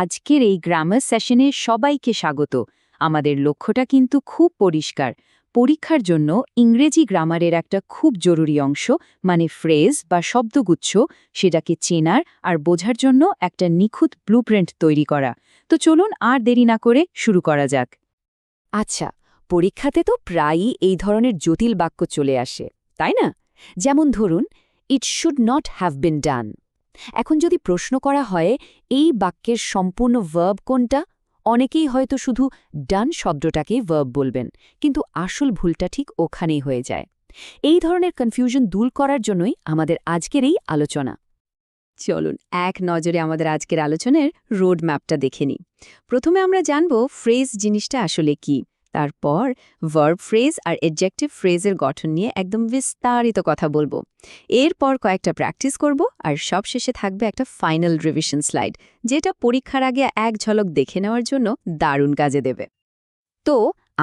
আজকের এই গ্রামার সেশনে সবাইকে স্বাগত। আমাদের লক্ষ্যটা কিন্তু খুব পরিষ্কার। পরীক্ষার জন্য ইংরেজি গ্রামারের একটা খুব জরুরি অংশ মানে ফ্রেজ বা শব্দগুচ্ছ সেটাকে চেনার আর বোঝার জন্য একটা নিখুঁত ব্লুপ্রিন্ট তৈরি করা। তো চলুন আর দেরি না করে শুরু করা যাক। আচ্ছা, পরীক্ষাতে তো প্রায়ই এই ধরনের জটিল বাক্য চলে আসে, তাই না? যেমন ধরুন, it should not have been done. এখন যদি প্রশ্ন করা হয় এই বাক্যের সম্পূর্ণ ভার্ব কোনটা, অনেকেই হয়তো শুধু ডান শব্দটাকেই ভার্ব বলবেন, কিন্তু আসল ভুলটা ঠিক ওখানেই হয়ে যায়। এই ধরনের কনফিউশন দূর করার জন্যই আমাদের আজকের এই আলোচনা। চলুন এক নজরে আমাদের আজকের আলোচনার রোড ম্যাপটা দেখে নিই। প্রথমে আমরা জানব ফ্রেজ জিনিসটা আসলে কি, তারপর ভার্ব ফ্রেজ আর অ্যাডজেক্টিভ ফ্রেজের গঠন নিয়ে একদম বিস্তারিত কথা বলবো। এরপর কয়েকটা প্র্যাকটিস করব আর সবশেষে থাকবে একটা ফাইনাল রিভিশন স্লাইড, যেটা পরীক্ষার আগে এক ঝলক দেখে নেওয়ার জন্য দারুণ কাজে দেবে। তো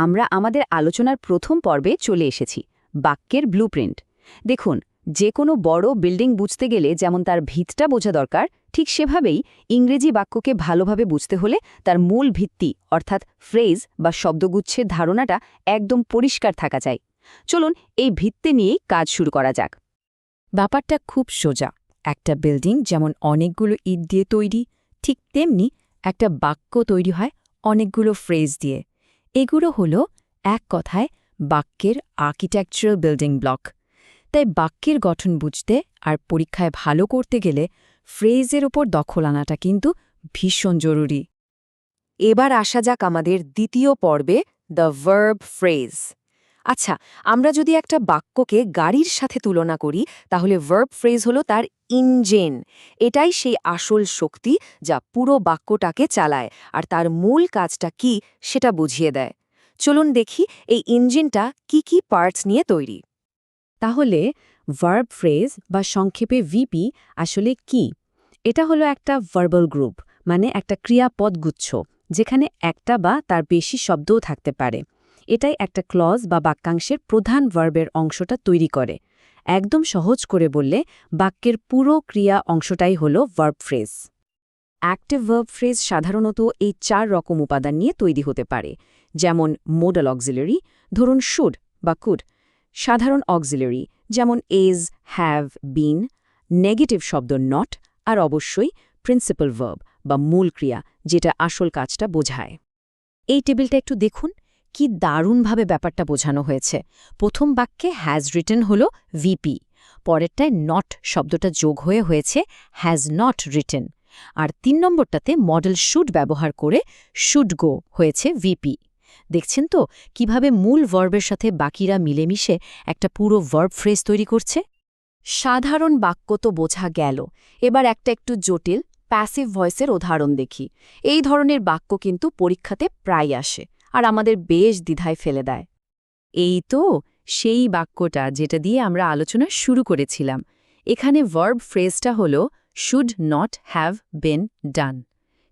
আমরা আমাদের আলোচনার প্রথম পর্বে চলে এসেছি, বাক্যের ব্লুপ্রিন্ট। দেখুন, যে কোনো বড় বিল্ডিং বুঝতে গেলে যেমন তার ভিতটা বোঝা দরকার, ঠিক সেভাবেই ইংরেজি বাক্যকে ভালোভাবে বুঝতে হলে তার মূল ভিত্তি অর্থাৎ ফ্রেজ বা শব্দগুচ্ছের ধারণাটা একদম পরিষ্কার থাকা চাই। চলুন এই ভিত্তি নিয়েই কাজ শুরু করা যাক। ব্যাপারটা খুব সোজা। একটা বিল্ডিং যেমন অনেকগুলো ইট দিয়ে তৈরি, ঠিক তেমনি একটা বাক্য তৈরি হয় অনেকগুলো ফ্রেজ দিয়ে। এগুলো হলো এক কথায় বাক্যের আর্কিটেকচারাল বিল্ডিং ব্লক। তাই বাক্যের গঠন বুঝতে আর পরীক্ষায় ভালো করতে গেলে ফ্রেজের ওপর দখল আনাটা কিন্তু ভীষণ জরুরি। এবার আসা যাক আমাদের দ্বিতীয় পর্বে, দ্য ভার্ব ফ্রেজ। আচ্ছা, আমরা যদি একটা বাক্যকে গাড়ির সাথে তুলনা করি, তাহলে ভার্ব ফ্রেজ হলো তার ইঞ্জিন। এটাই সেই আসল শক্তি যা পুরো বাক্যটাকে চালায় আর তার মূল কাজটা কি সেটা বুঝিয়ে দেয়। চলুন দেখি এই ইঞ্জিনটা কি কি পার্টস নিয়ে তৈরি। তাহলে ভার্ব ফ্রেজ বা সংক্ষেপে ভিপি আসলে কি? এটা হলো একটা ভার্বাল গ্রুপ, মানে একটা ক্রিয়াপদগুচ্ছ, যেখানে একটা বা তার বেশি শব্দও থাকতে পারে। এটাই একটা ক্লজ বা বাক্যাংশের প্রধান ভার্বের অংশটা তৈরি করে। একদম সহজ করে বললে বাক্যের পুরো ক্রিয়া অংশটাই হলো verb phrase. Active verb phrase সাধারণত এই 4 রকম উপাদান নিয়ে তৈরি হতে পারে, যেমন মোডাল অক্সিলারি, ধরুন শুড বা কুড; সাধারণ অক্সিলারি যেমন এজ, হ্যাভ, বিন; নেগেটিভ শব্দ নট; আর অবশ্যই প্রিন্সিপাল ভার্ব বা মূল ক্রিয়া, যেটা আসল কাজটা বোঝায়। এই টেবিলটা একটু দেখুন, কি দারুণভাবে ব্যাপারটা বোঝানো হয়েছে। প্রথম বাক্যে হ্যাজ রিটেন হল ভিপি, পরেরটায় নট শব্দটা যোগ হয়ে হয়েছে হ্যাজ নট রিটেন, আর 3 নম্বরটাতে মডেল শুড ব্যবহার করে শুড গো হয়েছে ভিপি। দেখছেন তো কিভাবে মূল ভার্বের সাথে বাকিরা মিলেমিশে একটা পুরো ভার্ব ফ্রেজ তৈরি করছে? সাধারণ বাক্য তো বোঝা গেল, এবার একটা একটু জটিল প্যাসিভ ভয়েসের উদাহরণ দেখি। এই ধরনের বাক্য কিন্তু পরীক্ষাতে প্রায় আসে আর আমাদের বেশ দ্বিধায় ফেলে দেয়। এই তো সেই বাক্যটা যেটা দিয়ে আমরা আলোচনা শুরু করেছিলাম। এখানে ভার্ব ফ্রেজটা হলো শুড নট হ্যাভ বিন ডান।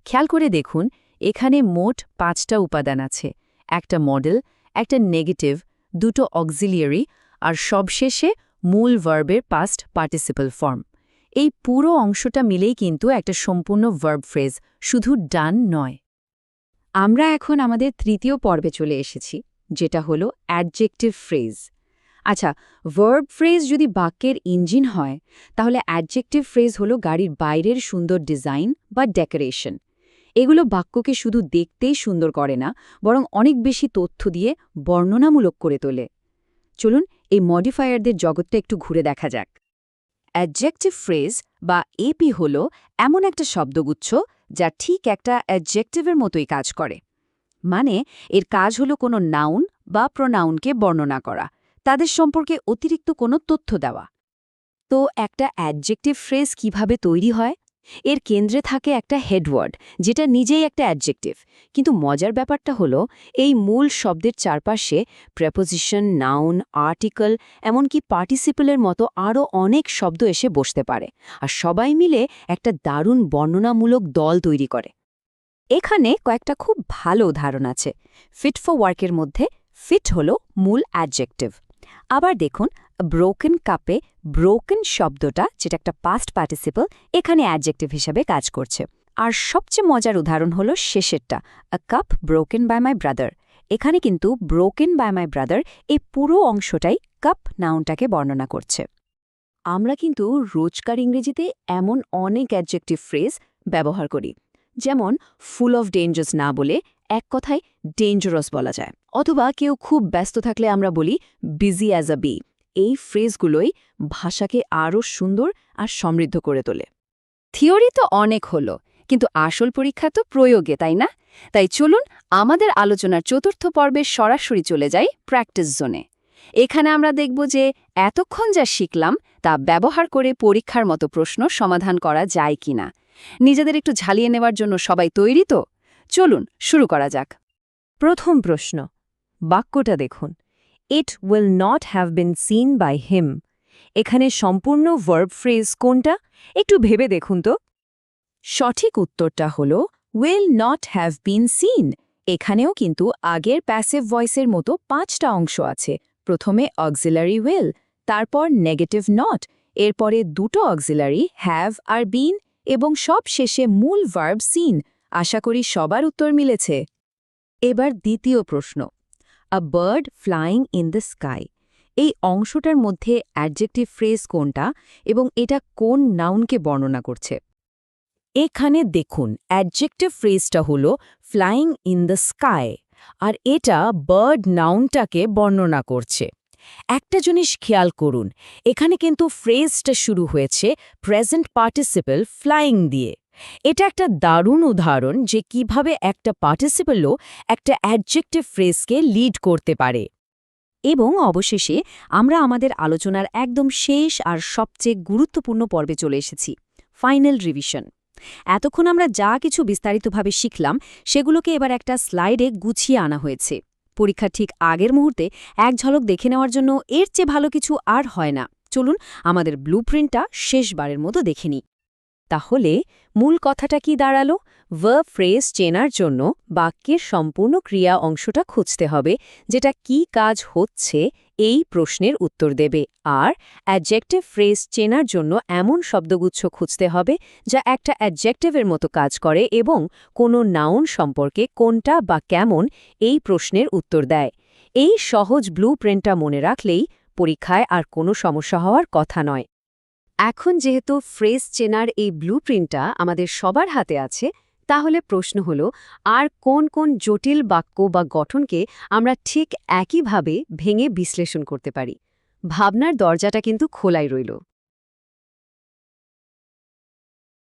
খেয়াল করে দেখুন, এখানে মোট 5টা উপাদান আছে: একটা মডেল, একটা নেগেটিভ, 2টো অক্সিলিয়ারি, আর সবশেষে মূল ভার্বের পাস্ট পার্টিসিপল ফর্ম। এই পুরো অংশটা মিলেই কিন্তু একটা সম্পূর্ণ ভার্ব ফ্রেজ, শুধু ডান নয়। আমরা এখন আমাদের তৃতীয় পর্বে চলে এসেছি, যেটা হলো অ্যাডজেক্টিভ ফ্রেজ। আচ্ছা, ভার্ব ফ্রেজ যদি বাক্যের ইঞ্জিন হয়, তাহলে অ্যাডজেক্টিভ ফ্রেজ হলো গাড়ির বাইরের সুন্দর ডিজাইন বা ডেকোরেশন। এগুলো বাক্যকে শুধু দেখতেই সুন্দর করে না, বরং অনেক বেশি তথ্য দিয়ে বর্ণনামূলক করে তোলে। চলুন এই মডিফায়ারদের জগৎটা একটু ঘুরে দেখা যাক। অ্যাডজেক্টিভ ফ্রেজ বা এপি হল এমন একটা শব্দগুচ্ছ যা ঠিক একটা অ্যাডজেক্টিভের মতোই কাজ করে। মানে এর কাজ হলো কোনো নাউন বা প্রোনাউনকে বর্ণনা করা, তাদের সম্পর্কে অতিরিক্ত কোনো তথ্য দেওয়া। তো একটা অ্যাডজেক্টিভ ফ্রেজ কিভাবে তৈরি হয়? এর কেন্দ্রে থাকে একটা হেডওয়ার্ড, যেটা নিজেই একটা অ্যাডজেক্টিভ। কিন্তু মজার ব্যাপারটা হলো এই মূল শব্দের চারপাশে প্রেপোজিশন, নাউন, আর্টিকেল, এমনকি পার্টিসিপলের মতো আরও অনেক শব্দ এসে বসতে পারে, আর সবাই মিলে একটা দারুণ বর্ণনামূলক দল তৈরি করে। এখানে কয়েকটা খুব ভালো উদাহরণ আছে। ফিট ফর ওয়ার্কের মধ্যে ফিট হলো মূল অ্যাডজেক্টিভ। আবার দেখুন, ব্রোকেন কাপে ব্রোকেন শব্দটা, যেটা একটা পাস্ট পার্টিসিপল, এখানে অ্যাডজেক্টিভ হিসাবে কাজ করছে। আর সবচেয়ে মজার উদাহরণ হলো শেষেরটা, a cup broken by my brother. এখানে কিন্তু ব্রোকেন বাই মাই ব্রাদার এই পুরো অংশটাই কাপ নাউনটাকে বর্ণনা করছে। আমরা কিন্তু রোজকার ইংরেজিতে এমন অনেক অ্যাডজেক্টিভ ফ্রেজ ব্যবহার করি, যেমন ফুল অফ ডেঞ্জার্স না বলে এক কথায় ডেঞ্জারাস বলা যায়, অথবা কেউ খুব ব্যস্ত থাকলে আমরা বলি বিজি অ্যাজ আ বি। এই ফ্রেজগুলোই ভাষাকে আরও সুন্দর আর সমৃদ্ধ করে তোলে। থিওরি তো অনেক হলো, কিন্তু আসল পরীক্ষা তো প্রয়োগে, তাই না? তাই চলুন আমাদের আলোচনার চতুর্থ পর্বে সরাসরি চলে যাই প্র্যাকটিস জোনে। এখানে আমরা দেখব যে এতক্ষণ যা শিখলাম তা ব্যবহার করে পরীক্ষার মতো প্রশ্ন সমাধান করা যায় কিনা। নিজেদের একটু ঝালিয়ে নেওয়ার জন্য সবাই তৈরি তো? চলুন শুরু করা যাক। প্রথম প্রশ্ন, বাক্যটা দেখুন, it will not have been seen by him. এখানে সম্পূর্ণ ভার্ব ফ্রেজ কোনটা একটু ভেবে দেখুন তো। সঠিক উত্তরটা হল will not have been scene. এখানেও কিন্তু আগের প্যাসিভ ভয়েসের মতো 5টা অংশ আছে। প্রথমে অক্সিলারি উইল, তারপর নেগেটিভ নট, এরপরে দুটো অক্সিলারি হ্যাভ আর বিন, এবং সব শেষে মূল ভার্ব সিন। আশা করি সবার উত্তর মিলেছে। এবার দ্বিতীয় প্রশ্ন, a bird flying in the sky. এই অংশটার মধ্যে অ্যাডজেক্টিভ ফ্রেজ কোনটা এবং এটা কোন নাউনকে বর্ণনা করছে? এখানে দেখুন, অ্যাডজেক্টিভ ফ্রেজটা হলো ফ্লাইং ইন দ্য স্কাই, আর এটা বার্ড নাউনটাকে বর্ণনা করছে। একটা জিনিস খেয়াল করুন, এখানে কিন্তু ফ্রেজটা শুরু হয়েছে প্রেজেন্ট পার্টিসিপল ফ্লাইং দিয়ে। এটা একটা দারুণ উদাহরণ যে কিভাবে একটা পার্টিসিপলও একটা অ্যাডজেক্টিভ ফ্রেজকে লিড করতে পারে। এবং অবশেষে আমরা আমাদের আলোচনার একদম শেষ আর সবচেয়ে গুরুত্বপূর্ণ পর্বে চলে এসেছি, ফাইনাল রিভিশন। এতক্ষণ আমরা যা কিছু বিস্তারিতভাবে শিখলাম সেগুলোকে এবার একটা স্লাইডে গুছিয়ে আনা হয়েছে। পরীক্ষার ঠিক আগের মুহূর্তে এক ঝলক দেখে নেওয়ার জন্য এর চেয়ে ভালো কিছু আর হয় না। চলুন আমাদের ব্লুপ্রিন্টটা শেষবারের মতো দেখে নিই। তাহলে মূল কথাটা কি দাঁড়ালো? ভার্ব ফ্রেজ চেনার জন্য বাক্যের সম্পূর্ণ ক্রিয়া অংশটা খুঁজতে হবে, যেটা কি কাজ হচ্ছে এই প্রশ্নের উত্তর দেবে। আর অ্যাডজেক্টিভ ফ্রেজ চেনার জন্য এমন শব্দগুচ্ছ খুঁজতে হবে যা একটা অ্যাডজেক্টিভের মতো কাজ করে এবং কোনো নাউন সম্পর্কে কোনটা বা কেমন এই প্রশ্নের উত্তর দেয়। এই সহজ ব্লুপ্রিন্টটা মনে রাখলেই পরীক্ষায় আর কোনো সমস্যা হওয়ার কথা নয়। এখন যেহেতু ফ্রেজ চেনার এই ব্লুপ্রিন্টটা আমাদের সবার হাতে আছে, তাহলে প্রশ্ন হলো, আর কোন কোন জটিল বাক্য বা গঠনকে আমরা ঠিক একইভাবে ভেঙে বিশ্লেষণ করতে পারি? ভাবনার দরজাটা কিন্তু খোলাই রইল।